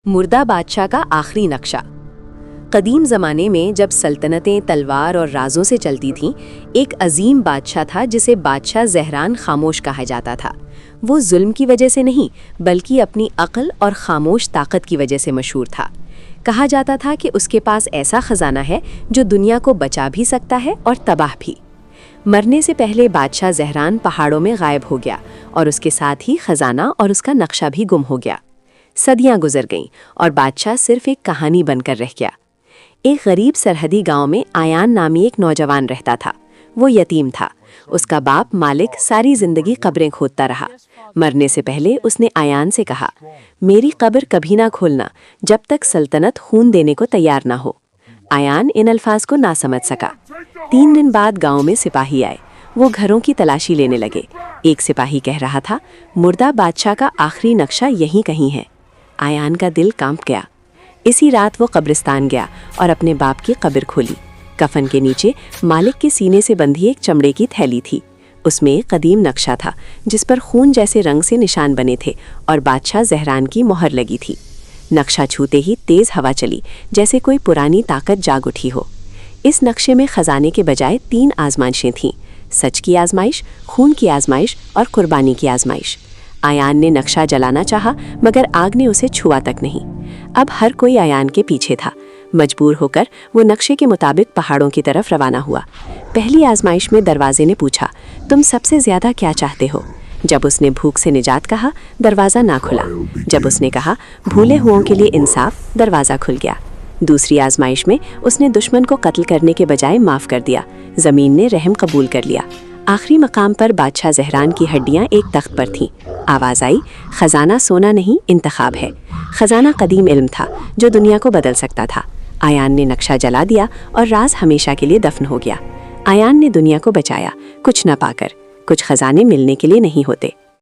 मुर्दा बादशाह का आखिरी नक्शा। कदीम ज़माने में जब सल्तनतें तलवार और राजों से चलती थीं, एक अजीम बादशाह था जिसे बादशाह ज़हरान खामोश कहा जाता था। वो जुल्म की वजह से नहीं, बल्कि अपनी अक्ल और खामोश ताकत की वजह से मशहूर था। कहा जाता था कि उसके पास ऐसा ख़जाना है जो दुनिया को बचा भी सकता है और तबाह भी। मरने से पहले बादशाह ज़हरान पहाड़ों में गायब हो गया और उसके साथ ही ख़जाना और उसका नक्शा भी गुम हो गया। सदियां गुजर गईं और बादशाह सिर्फ एक कहानी बनकर रह गया। एक गरीब सरहदी गांव में आयान नामी एक नौजवान रहता था। वो यतीम था। उसका बाप मालिक सारी जिंदगी कब्रें खोदता रहा। मरने से पहले उसने आयान से कहा, मेरी कब्र कभी ना खोलना जब तक सल्तनत खून देने को तैयार ना हो। आयान इन अल्फाज को ना समझ सका। 3 दिन बाद गांव में सिपाही आए। वो घरों की तलाशी लेने लगे। एक सिपाही कह रहा था, मुर्दा बादशाह का आखिरी नक्शा यहीं कहीं है। आयान का दिल कांप गया। इसी रात वो कब्रिस्तान गया और अपने बाप की कब्र खोली। कफन के नीचे मालिक के सीने से बंधी एक चमड़े की थैली थी। उसमें एक कदीम नक्शा था जिस पर खून जैसे रंग से निशान बने थे और बादशाह ज़हरान की मोहर लगी थी। नक्शा छूते ही तेज हवा चली, जैसे कोई पुरानी ताकत जाग उठी हो। इस नक्शे में खजाने के बजाय 3 आजमाइशें थीं, सच की आजमाइश, खून की आजमाइश और कुर्बानी की आजमाइश। आयान ने नक्शा जलाना चाहा, मगर आग ने उसे छुआ तक नहीं। अब हर कोई आयान के पीछे था। मजबूर होकर वो नक्शे के मुताबिक पहाड़ों की तरफ रवाना हुआ। पहली आजमाइश में दरवाजे ने पूछा, तुम सबसे ज्यादा क्या चाहते हो? जब उसने भूख से निजात कहा, दरवाज़ा ना खुला। जब उसने कहा, भूले हुओं के लिए इंसाफ, दरवाज़ा खुल गया। दूसरी आजमाइश में उसने दुश्मन को कत्ल करने के बजाय माफ़ कर दिया। ज़मीन ने रहम कबूल कर लिया। आखिरी मकाम पर बादशाह ज़हरान की हड्डियां एक तख्त पर थीं। आवाज़ आई, खजाना सोना नहीं, इंतखाब है। खजाना कदीम इल्म था जो दुनिया को बदल सकता था। आयान ने नक्शा जला दिया और राज हमेशा के लिए दफन हो गया। आयान ने दुनिया को बचाया, कुछ न पाकर। कुछ खजाने मिलने के लिए नहीं होते,